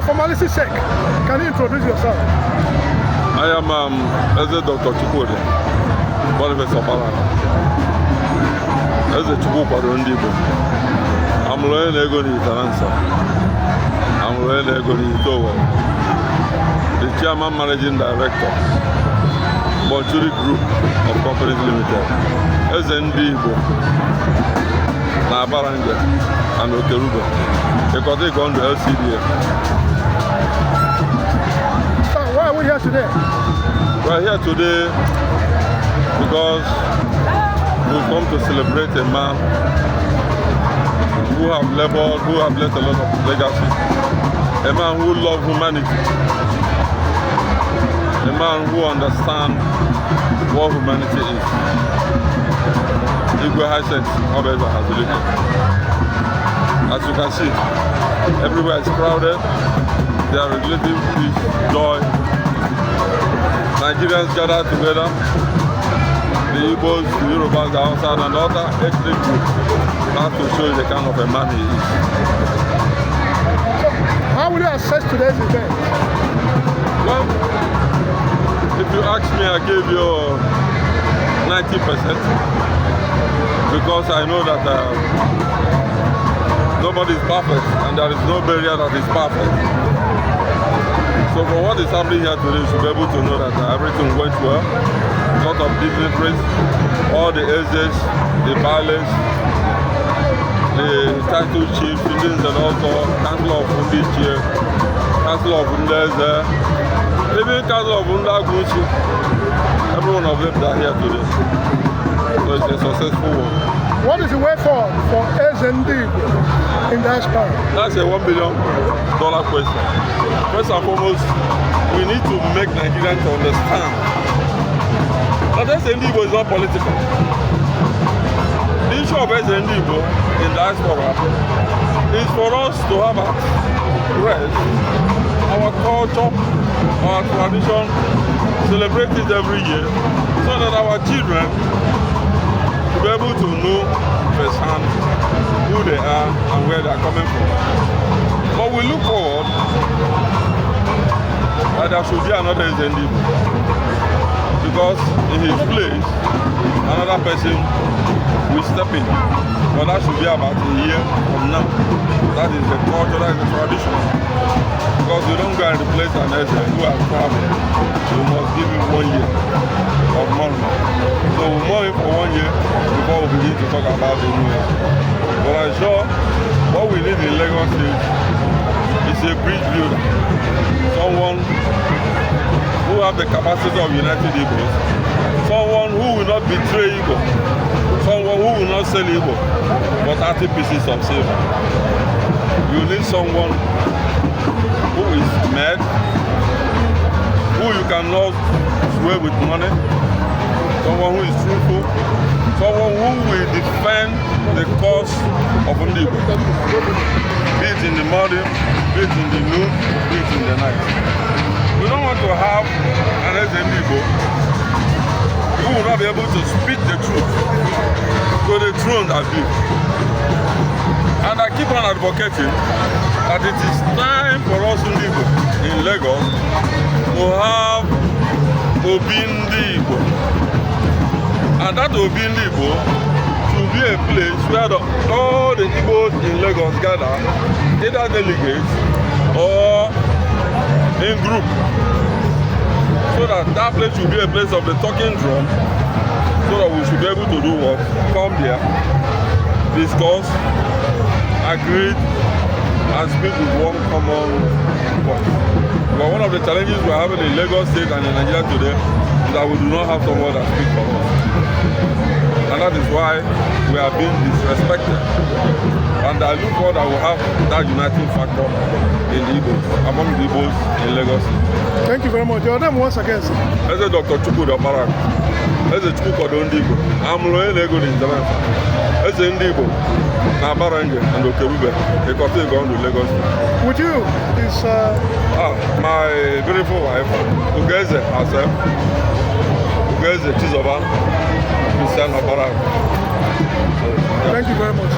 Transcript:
formality's sake, can you introduce yourself? I am Dr. Chukwudi, Boniface Ofala. Ndigbo. I'm learning Ego in Italansa. I'm learning Ego in Itowa. The Chairman Managing Director, Chukwudi Group of Companies Limited. Ndigbo, Abaranje, and Okeruba. Because they gone to LCDA. So why are we here today? We are here today because we've come to celebrate a man who have labored, who have left a lot of legacy. A man who loves humanity. A man who understands what humanity is. Igbo Hisense, however, has lived. As you can see, everywhere is crowded. There are relative peace, joy. Nigerians gather together. The Igbos, the Yorubas, the outside, and other ethnic groups have to show the kind of a man he is. So, how will you assess today's event? Well, if you ask me, I give you 90% because I know that nobody is perfect and there is no barrier that is perfect. So for what is happening here today, you should be able to know that everything went well. A lot of dignitaries, all the elders, the bailiffs, the title chiefs, students and also Council of Undichie, Council of Undeze, even Council of Undaguchi. Every one of them are here today. So it's a successful one. What is the way forward for Ndigbo in diaspora? That's a $1 billion question. First and foremost, we need to make Nigerians understand that Ndigbo is not political. The issue of Ndigbo in diaspora is for us to have our rest, our culture, our tradition, celebrate it every year, so that our children will be able to know firsthand who they are and where they are coming from. But we look forward that there should be another Ndigbo, because in his place, another person will step in. But that should be about a year from now. That is the culture, that is the tradition. Because we don't go and replace an Eze who has traveled. We must give him 1 year of mourning. So we mourn him for 1 year before we begin to talk about the new year. But I'm sure what we need in Lagos is a bridge builder. Someone who have the capacity of united Igbos. Someone who will not betray Igbo. Someone who will not sell Igbo, but 30 pieces of silver. You need someone who is mad, who you cannot sway with money, someone who is truthful, someone who will defend the cause of Ndigbo, be it in the morning, be it in the noon, be it in the night. We don't want to have an Ndigbo who will not be able to speak the truth to the throne that be. And I keep on advocating that it is time for us Ndigbo in Lagos to have Ndigbo. And that Ndigbo should be a place where all the Igbos in Lagos gather, either delegates or in group. So that place should be a place of the talking drum, so that we should be able to do what? Come here, discuss, agree, and speak with one common voice. But one of the challenges we are having in Lagos State and in Nigeria today is that we do not have someone that speaks for us. And that is why we are being disrespected. And I look forward that we have that uniting factor in the Igbos, among the Igbos in Lagos State. Thank you very much. Your name once again, sir. As a Dr. Chukwudi Abaranje. As a Chukwudi Ndigbo. I'm learning Ego in Italansa. As a Ndigbo, Abaranje and Okeruba. They continue going to Lagos. Would you, is my beautiful wife, Ugeze herself, Ugeze Chizoba, Christian Abaranje. Thank you very much.